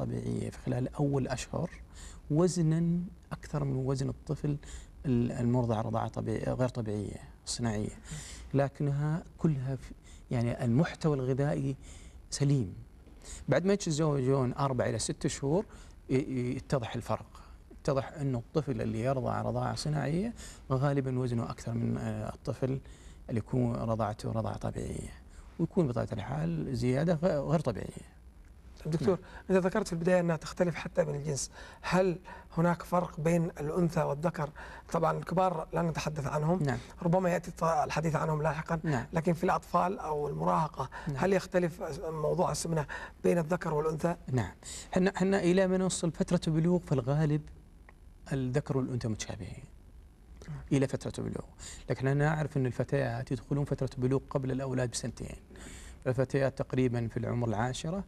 طبيعية في خلال أول أشهر وزنا أكثر من وزن الطفل المرضع رضاعة غير طبيعية صناعية، لكنها كلها يعني المحتوى الغذائي سليم. بعد ما يتزوجون 4 إلى 6 شهور يتضح الفرق، يتضح أنه الطفل اللي يرضع رضاعة صناعية غالبا وزنه أكثر من الطفل اللي يكون رضاعته رضاعة طبيعية، ويكون بطبيعة الحال زيادة غير طبيعية. دكتور، أنت ذكرت في البداية أنها تختلف حتى بين الجنس، هل هناك فرق بين الأنثى والذكر؟ طبعا الكبار لا نتحدث عنهم، نعم. ربما يأتي الحديث عنهم لاحقا، نعم. لكن في الأطفال أو المراهقة نعم. هل يختلف موضوع السمنة بين الذكر والأنثى؟ نعم، احنا إلى ما نوصل فترة البلوغ فالغالب الذكر والأنثى متشابهين إلى فترة البلوغ، لكن أنا أعرف أن الفتيات يدخلون فترة البلوغ قبل الأولاد ب2 سنين. الفتيات تقريبا في العمر 10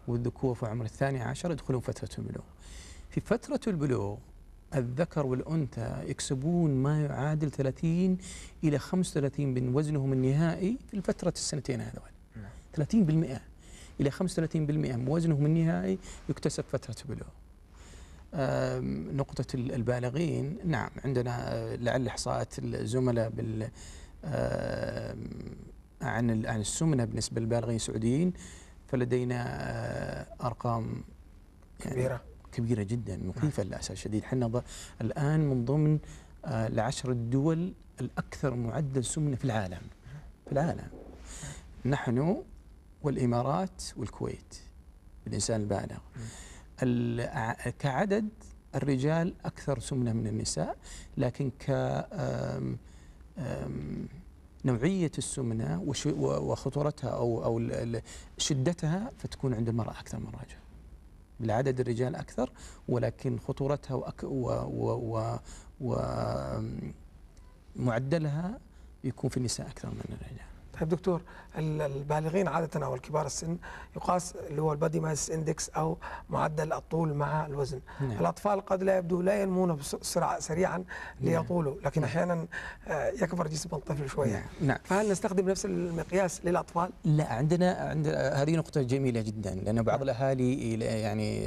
والذكور في عمر 12 يدخلون فترة البلوغ. في فترة البلوغ الذكر والأنثى يكسبون ما يعادل 30 إلى 35 من وزنهم النهائي في فترة السنتين هذول. 30% إلى 35% من وزنهم النهائي يكتسب فترة البلوغ. نقطة البالغين، نعم عندنا لعل إحصاءات الزملاء عن السمنة بالنسبة للبالغين السعوديين، فلدينا أرقام يعني كبيرة جدا مخيفة للأسف الشديد. حنا الآن من ضمن ال10 الدول الأكثر معدل سمنة في العالم. نحن والإمارات والكويت بالإنسان البالغ. كعدد الرجال أكثر سمنة من النساء، لكن نوعية السمنة وخطورتها أو شدتها فتكون عند المرأة أكثر من الرجل. بالعدد الرجال أكثر، ولكن خطورتها ومعدلها يكون في النساء أكثر من الرجال. طيب دكتور، البالغين عادة أو الكبار السن يقاس اللي هو البادي ماس اندكس أو معدل الطول مع الوزن. نعم. الأطفال قد لا ينمون بسرعة سريعا ليطولوا، لكن أحيانا يكبر جسم الطفل شوية. نعم. فهل نستخدم نفس المقياس للأطفال؟ لا، عندنا هذه نقطة جميلة جدا، لأن بعض الأهالي يعني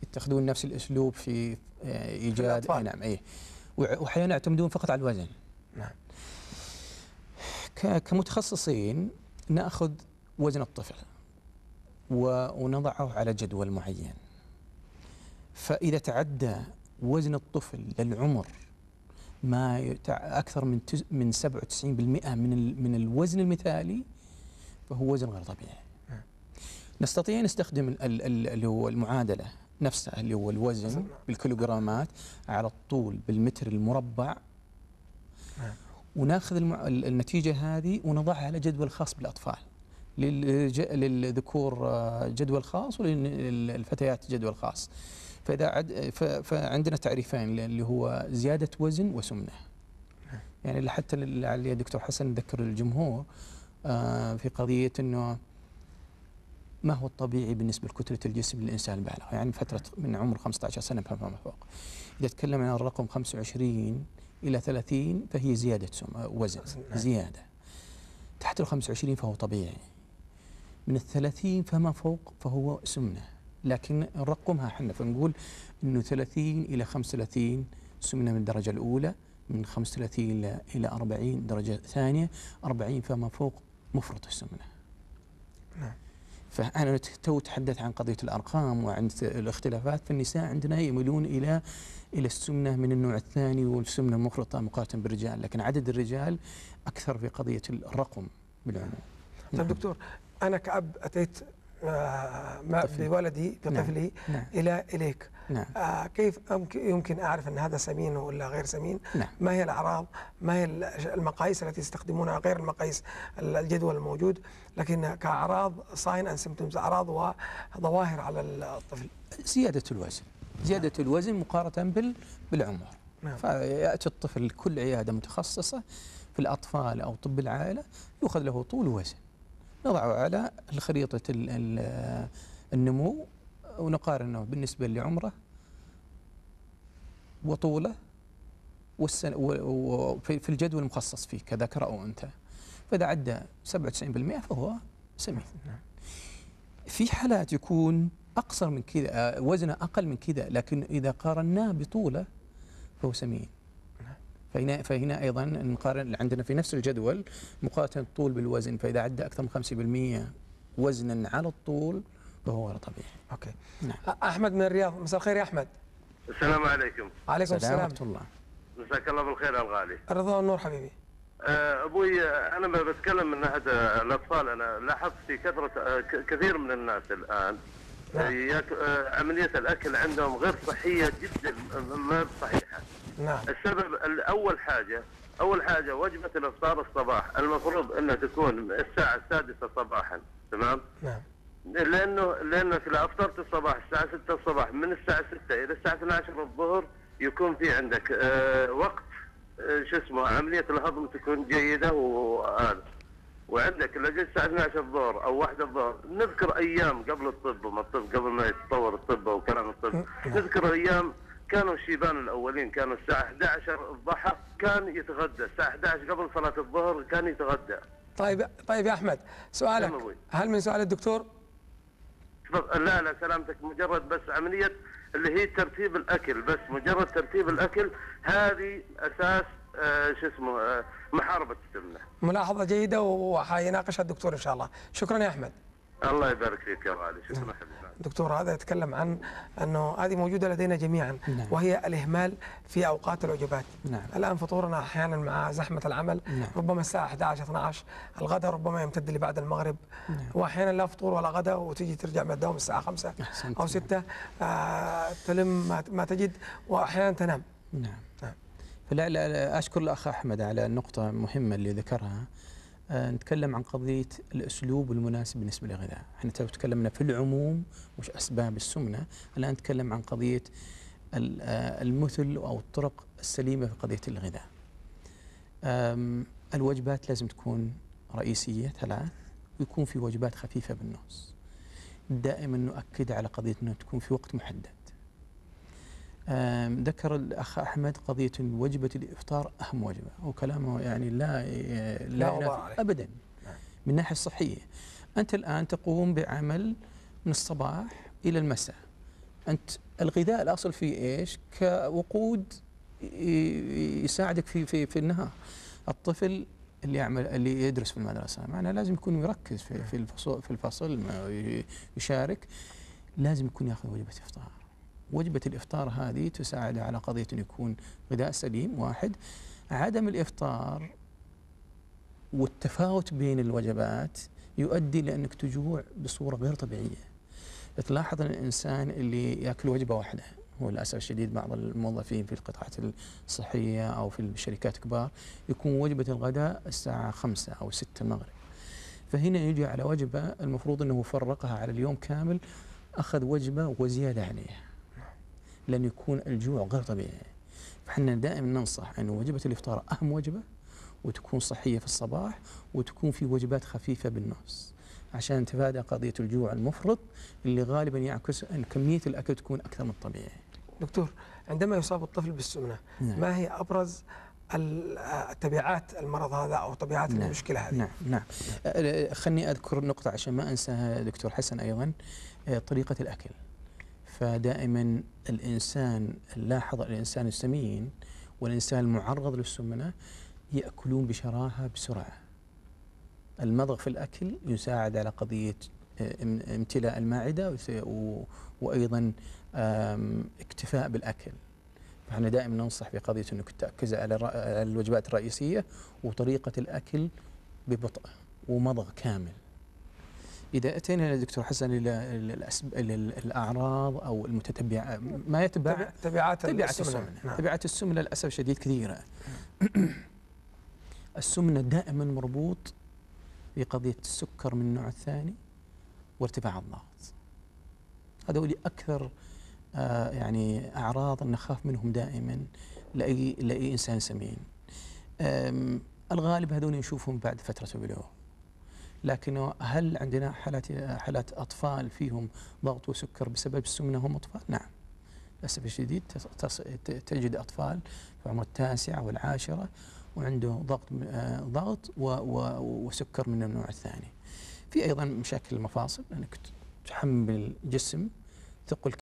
يتخذون نفس الأسلوب في إيجاد. نعم، أي، وأحيانا يعتمدون فقط على الوزن. نعم. كمتخصصين نأخذ وزن الطفل ونضعه على جدول معين، فإذا تعدى وزن الطفل للعمر ما أكثر من 97% من الوزن المثالي فهو وزن غير طبيعي. نستطيع نستخدم اللي هو المعادلة نفسها اللي هو الوزن بالكيلوغرامات على الطول بالمتر المربع، وناخذ النتيجة هذه ونضعها على جدول خاص بالأطفال. للذكور جدول خاص وللفتيات جدول خاص. فعندنا تعريفين اللي هو زيادة وزن وسمنة. يعني حتى لعل دكتور حسن نذكر الجمهور في قضية أنه ما هو الطبيعي بالنسبة لكتلة الجسم للإنسان البالغ، يعني فترة من عمر 15 سنة فما فوق. إذا تكلم عن الرقم 25 إلى 30 فهي زيادة وزن، زيادة. تحت 25 فهو طبيعي، من 30 فما فوق فهو سمنة. لكن نرقمها احنا فنقول انه 30 إلى 35 سمنة من الدرجة الأولى، من 35 إلى 40 درجة ثانية، 40 فما فوق مفرط السمنة. نعم. فأنا تحدث عن قضية الأرقام وعن الاختلافات. في النساء عندنا يميلون إلى السمنة من النوع الثاني والسمنة المفرطة مقارنة بالرجال، لكن عدد الرجال أكثر في قضية الرقم بالعموم. طيب دكتور، أنا كأب أتيت بولدي بطفلي نعم. إليك. نعم. كيف يمكن أعرف أن هذا سمين ولا غير سمين؟ نعم. ما هي الأعراض؟ ما هي المقاييس التي يستخدمونها غير المقاييس الجدول الموجود، لكن كأعراض ساين أند سيمبتومز، أعراض وظواهر على الطفل؟ زيادة الوزن، زيادة الوزن مقارنة بالعمر. نعم. فيأتي الطفل لكل عيادة متخصصة في الأطفال أو طب العائلة يؤخذ له طول ووزن، نضعه على خريطة النمو ونقارنه بالنسبة لعمره وطوله في الجدول المخصص فيه كذكر أو أنثى. فإذا عدى 97% فهو سمين. في حالات يكون أقصر من كذا، وزنه أقل من كذا، لكن إذا قارناه بطوله فهو سمين. فهنا أيضا نقارن عندنا في نفس الجدول مقارنة الطول بالوزن، فإذا عدى أكثر من 50% وزنا على الطول فهو غير طبيعي. أوكي. نعم. أحمد من الرياض، مساء الخير يا أحمد. السلام عليكم. عليكم السلام ورحمة الله. مساك الله بالخير يا الغالي. الرضا والنور حبيبي. ابوي انا بتكلم من ناحيه الاطفال. انا لاحظت في كثير من الناس الان عمليه الاكل عندهم غير صحيه جدا، ما صحيحه. نعم. السبب اول حاجه وجبه الافطار الصباح المفروض انها تكون الساعه 6 صباحا، تمام؟ نعم. لانه اذا افطرت الصباح الساعه 6 الصباح، من الساعه 6 الى الساعه 12 الظهر يكون في عندك وقت عمليه الهضم تكون جيده وعندك لو جيت الساعه 12 الظهر او 1 الظهر، نذكر ايام قبل الطب وما الطب، قبل ما يتطور الطب وكلام الطب، نذكر ايام كانوا الشيبان الاولين كانوا الساعه 11 الضحى كان يتغدى، الساعه 11 قبل صلاه الظهر كان يتغدى. طيب يا احمد، سؤالك هل من سؤال الدكتور؟ لا سلامتك، مجرد بس عمليه اللي هي ترتيب الاكل، بس مجرد ترتيب الاكل هذه اساس محاربه السمنه. ملاحظه جيده وحيناقشها الدكتور ان شاء الله. شكرا يا احمد. الله يبارك فيك يا غالي. شكرا حبيبي. دكتور هذا يتكلم عن انه هذه موجوده لدينا جميعا. نعم. وهي الاهمال في اوقات الوجبات. نعم. الان فطورنا احيانا مع زحمه العمل. نعم. ربما الساعه 11 12، الغداء ربما يمتد لبعد المغرب. نعم. واحيانا لا فطور ولا غداء، وتجي ترجع من الدوام الساعه 5 او 6، تلم ما تجد، واحيانا تنام. نعم. فلا اشكر الاخ احمد على النقطه المهمه اللي ذكرها. نتكلم عن قضيه الاسلوب المناسب بالنسبه للغذاء. احنا تكلمنا في العموم وش اسباب السمنه، الان نتكلم عن قضيه المثل او الطرق السليمه في قضيه الغذاء. الوجبات لازم تكون رئيسيه 3، ويكون في وجبات خفيفه بالنص. دائما نؤكد على قضيه انه تكون في وقت محدد. ذكر الأخ أحمد قضية وجبة الإفطار أهم وجبة، وكلامه يعني لا أبدا من الناحية الصحية. أنت الآن تقوم بعمل من الصباح إلى المساء، أنت الغذاء الأصل فيه إيش؟ كوقود يساعدك في النهار. الطفل اللي يدرس في المدرسة معناه لازم يكون يركز في الفصل يشارك، لازم يكون يأخذ وجبة إفطار. وجبة الإفطار هذه تساعد على قضية أن يكون غذاء سليم. 1، عدم الإفطار والتفاوت بين الوجبات يؤدي لأنك تجوع بصورة غير طبيعية. تلاحظ أن الإنسان اللي يأكل وجبة واحدة، هو للأسف الشديد بعض الموظفين في القطاعات الصحية أو في الشركات كبار يكون وجبة الغداء الساعة 5 أو 6 المغرب، فهنا يجي على وجبة المفروض أنه فرقها على اليوم كامل، أخذ وجبة وزيادة عليها، لأن يكون الجوع غير طبيعي. فحنا دائما ننصح أن وجبة الإفطار أهم وجبة، وتكون صحية في الصباح، وتكون في وجبات خفيفة بالنص، عشان نتفادى قضية الجوع المفرط اللي غالبا يعكس أن كمية الأكل تكون أكثر من الطبيعي. دكتور، عندما يصاب الطفل بالسمنة، نعم. ما هي أبرز تبعات المرض هذا أو تبعات نعم. المشكلة هذه؟ نعم. خلني أذكر نقطة عشان ما أنساها دكتور حسن أيضا، طريقة الأكل. فدائما الإنسان، لاحظ الإنسان السمين والإنسان المعرض للسمنة يأكلون بشراهة بسرعة. المضغ في الأكل يساعد على قضية امتلاء المعدة وأيضا اكتفاء بالأكل. فاحنا دائما ننصح بقضية أنك تركز على الوجبات الرئيسية وطريقة الأكل ببطء ومضغ كامل. إذا أتينا دكتور حسن الأعراض أو المتتبعات ما يتبع تبعات السمنة. نعم. تبعات السمنة للأسف شديد كثيرة. السمنة دائما مربوط بقضية السكر من النوع الثاني وارتفاع الضغط. هذول أكثر يعني أعراض نخاف منهم دائما لأي إنسان سمين. الغالب هذول نشوفهم بعد فترة البلوغ، لكن هل عندنا حالات أطفال فيهم ضغط وسكر بسبب السمنة هم أطفال؟ نعم، للأسف الشديد تجد أطفال في عمر 9 والعاشرة وعنده ضغط وسكر من النوع الثاني. في أيضا مشاكل المفاصل، أنك تحمل الجسم ثقل